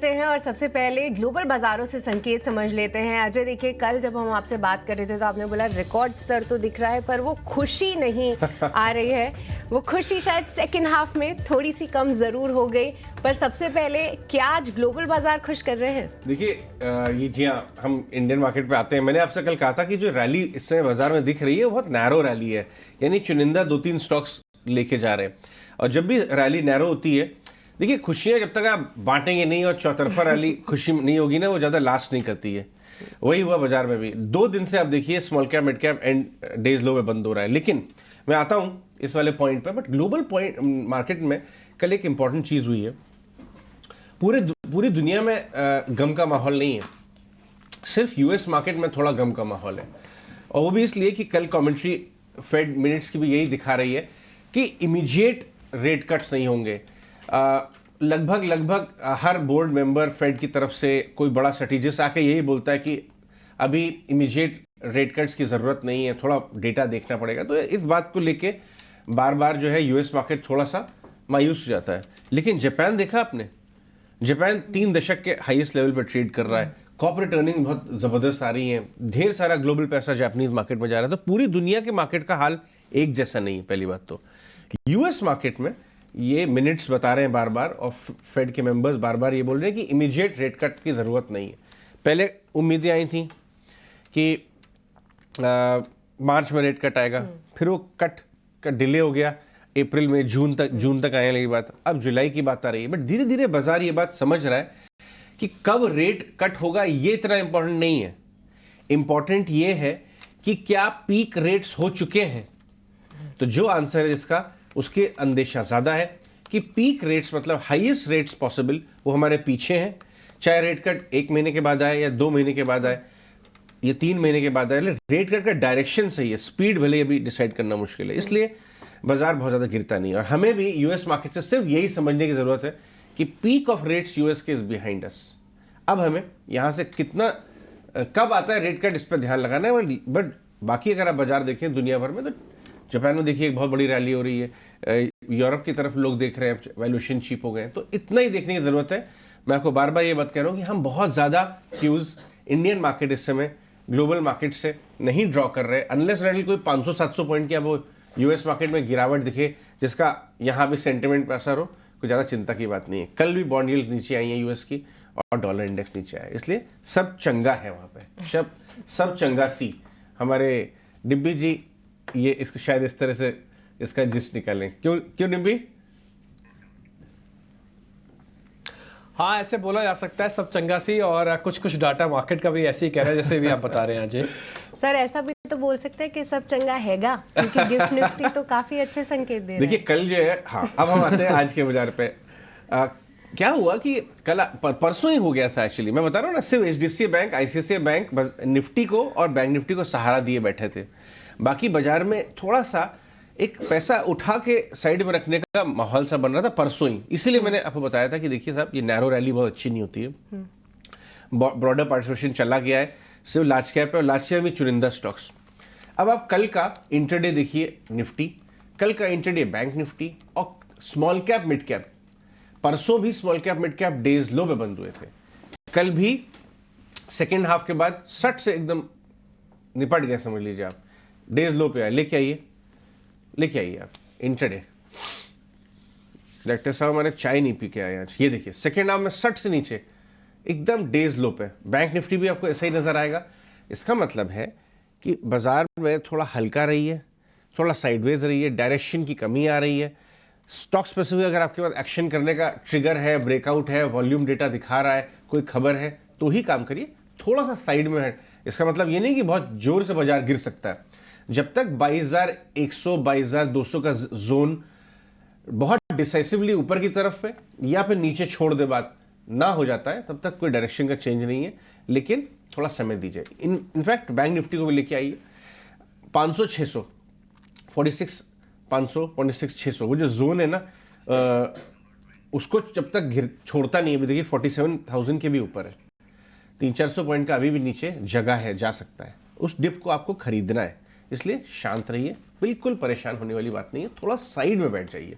करते हैं और सबसे पहले ग्लोबल बाजारों से संकेत समझ लेते हैं। अजय, देखिए कल जब हम आपसे बात कर रहे थे तो आपने बोला रिकॉर्ड स्तर तो दिख रहा है पर वो खुशी नहीं आ रही है। वो खुशी शायद सेकंड हाफ में थोड़ी सी कम जरूर हो गई, पर सबसे पहले क्या आज ग्लोबल बाजार खुश कर रहे हैं? देखिए ये जी हाँ, हम इंडियन मार्केट पे आते हैं। मैंने आपसे कल कहा था कि जो रैली इस समय बाजार में दिख रही है वो बहुत नैरो रैली है, यानी चुनिंदा 2-3 स्टॉक्स लेके जा रहे हैं। और जब भी रैली नैरो होती है, देखिए खुशियां जब तक आप बांटेंगे नहीं और चौतरफा रैली खुशी नहीं होगी ना, वो ज़्यादा लास्ट नहीं करती है। वही हुआ बाजार में भी। 2 दिन से आप देखिए small cap mid cap and days low में बंद हो रहा है। लेकिन मैं आता हूँ इस वाले पॉइंट पर, बट ग्लोबल पॉइंट मार्केट में कल एक इंपॉर्टेंट चीज़ हुई है। पूरी दुनिया में गम का माहौल नहीं है, सिर्फ यूएस मार्केट में थोड़ा गम का माहौल है। और वो भी इसलिए कि कल कमेंट्री फेड मिनट्स की भी यही दिखा रही है कि इमीडिएट रेट कट्स नहीं होंगे। लगभग हर बोर्ड मेंबर फेड की तरफ से कोई बड़ा स्ट्रेटेजिस्ट आके यही बोलता है कि अभी इमीडिएट रेट कट्स की ज़रूरत नहीं है, थोड़ा डेटा देखना पड़ेगा। तो इस बात को लेके बार बार जो है यूएस मार्केट थोड़ा सा मायूस हो जाता है। लेकिन जापान देखा आपने, जापान 3 दशक के हाईएस्ट लेवल पर ट्रेड कर रहा है। कॉर्पोरेट अर्निंग बहुत ज़बरदस्त आ रही है, ढेर सारा ग्लोबल पैसा जापानीज मार्केट में जा रहा है। तो पूरी दुनिया के मार्केट का हाल एक जैसा नहीं है। पहली बात तो यूएस मार्केट में ये मिनट्स बता रहे हैं बार बार, और फेड के मेंबर्स बार बार ये बोल रहे हैं कि इमीडिएट रेट कट की ज़रूरत नहीं है। पहले उम्मीदें आई थी कि मार्च में रेट कट आएगा, फिर वो कट का डिले हो गया, अप्रैल में जून तक आने लगी बात, अब जुलाई की बात आ रही है। बट धीरे धीरे बाजार ये बात समझ रहा है कि कब रेट कट होगा ये इतना इंपॉर्टेंट नहीं है। इंपॉर्टेंट ये है कि क्या पीक रेट्स हो चुके हैं। तो जो आंसर है इसका, उसके अंदेशा ज़्यादा है कि पीक रेट्स मतलब हाईएस्ट रेट्स पॉसिबल वो हमारे पीछे हैं। चाहे रेट कट 1 महीने के बाद आए या 2 महीने के बाद आए या 3 महीने के बाद आए, रेट कट का डायरेक्शन सही है, स्पीड भले अभी डिसाइड करना मुश्किल है। इसलिए बाजार बहुत ज़्यादा गिरता नहीं। और हमें भी यूएस मार्केट से सिर्फ यही समझने की ज़रूरत है कि पीक ऑफ रेट्स यूएस के इज बिहाइंड अस। अब हमें यहाँ से कितना कब आता है रेट कट, इस पर ध्यान लगाना है। बट बाकी अगर आप बाजार देखें दुनिया भर में, तो जापान में देखिए एक बहुत बड़ी रैली हो रही है, यूरोप की तरफ लोग देख रहे हैं, वैल्यूएशन चीप हो गए हैं। तो इतना ही देखने की ज़रूरत है। मैं आपको बार बार ये बात कह रहा हूँ कि हम बहुत ज़्यादा क्यूज़ इंडियन मार्केट इस समय ग्लोबल मार्केट से नहीं ड्रॉ कर रहे, अनलेस रेडी कोई 500-700 पॉइंट की अब यूएस मार्केट में गिरावट दिखे जिसका यहाँ भी सेंटिमेंट पर असर हो, कोई ज़्यादा चिंता की बात नहीं है। कल भी बॉन्ड यील्ड नीचे आई है यूएस की, और डॉलर इंडेक्स नीचे आया, इसलिए सब चंगा है वहाँ पे, सब चंगा सी। हमारे डिम्पी जी ये इसको शायद इस तरह से इसका जिस निकालें, क्यों डिम्पी? हाँ, ऐसे बोला जा सकता है, सब चंगा सी। और कुछ डाटा मार्केट का भी ऐसे ही कह रहा है जैसे भी आप बता रहे हैं अजय। सर ऐसा भी तो बोल सकते हैं कि सब चंगा हैगा, क्योंकि गिफ्ट निफ्टी तो काफी अच्छे संकेत दे रहे हैं। देखिए कल जो है, हाँ अब हम आते हैं आज के बाजार पे। क्या हुआ कि कल परसों ही हो गया था एक्चुअली, मैं बता रहा हूँ ना, सिर्फ HDFC bank, ICICI bank Nifty को और बैंक निफ्टी को सहारा दिए बैठे थे। बाकी बाजार में थोड़ा सा एक पैसा उठा के साइड में रखने का माहौल सा बन रहा था परसों ही। इसीलिए मैंने आपको बताया था कि देखिए साहब, ये नैरो रैली बहुत अच्छी नहीं होती है। ब्रॉडर पार्टिसिपेशन चला गया है, सिर्फ लार्ज कैप है, और लार्ज कैप में चुनिंदा स्टॉक्स। अब आप कल का इंटरडे देखिए निफ्टी, कल का इंटरडे बैंक निफ्टी और स्मॉल कैप मिड कैप। परसों भी small cap mid cap days low पे बंद हुए थे। कल भी सेकेंड हाफ के बाद सट से एकदम निपट गया, समझ लीजिए आप, डेज लो पे आए। लेके आइए आप इंटरडे। डायरेक्टर साहब हमारे चाय नहीं पी के आए आज। ये देखिए सेकेंड हाफ में सट से नीचे एकदम डेज लो पे। बैंक निफ्टी भी आपको ऐसा ही नजर आएगा। इसका मतलब है कि बाजार में थोड़ा हल्का रही है, थोड़ा साइडवेज रही है, डायरेक्शन की कमी आ रही है। स्टॉक स्पेसिफिक अगर आपके पास एक्शन करने का ट्रिगर है, ब्रेकआउट है, वॉल्यूम डेटा दिखा रहा है, कोई खबर है, तो ही काम करिए। थोड़ा सा साइड में है, इसका मतलब ये नहीं कि बहुत जोर से बाजार गिर सकता है। जब तक 22,100 22,200 का जोन बहुत डिसाइसिवली ऊपर की तरफ है या फिर नीचे छोड़ दे बात ना हो जाता है, तब तक कोई डायरेक्शन का चेंज नहीं है। लेकिन थोड़ा समय दीजिए। इनफैक्ट बैंक निफ्टी को भी लेके आइए 500-600, 46,500, 46,600 वो जो जोन है ना, उसको जब तक छोड़ता नहीं है। अभी देखिए 47,000 के भी ऊपर है, 300-400 पॉइंट का अभी भी नीचे जगह है, जा सकता है। उस डिप को आपको खरीदना है, इसलिए शांत रहिए, बिल्कुल परेशान होने वाली बात नहीं है। थोड़ा साइड में बैठ जाइए।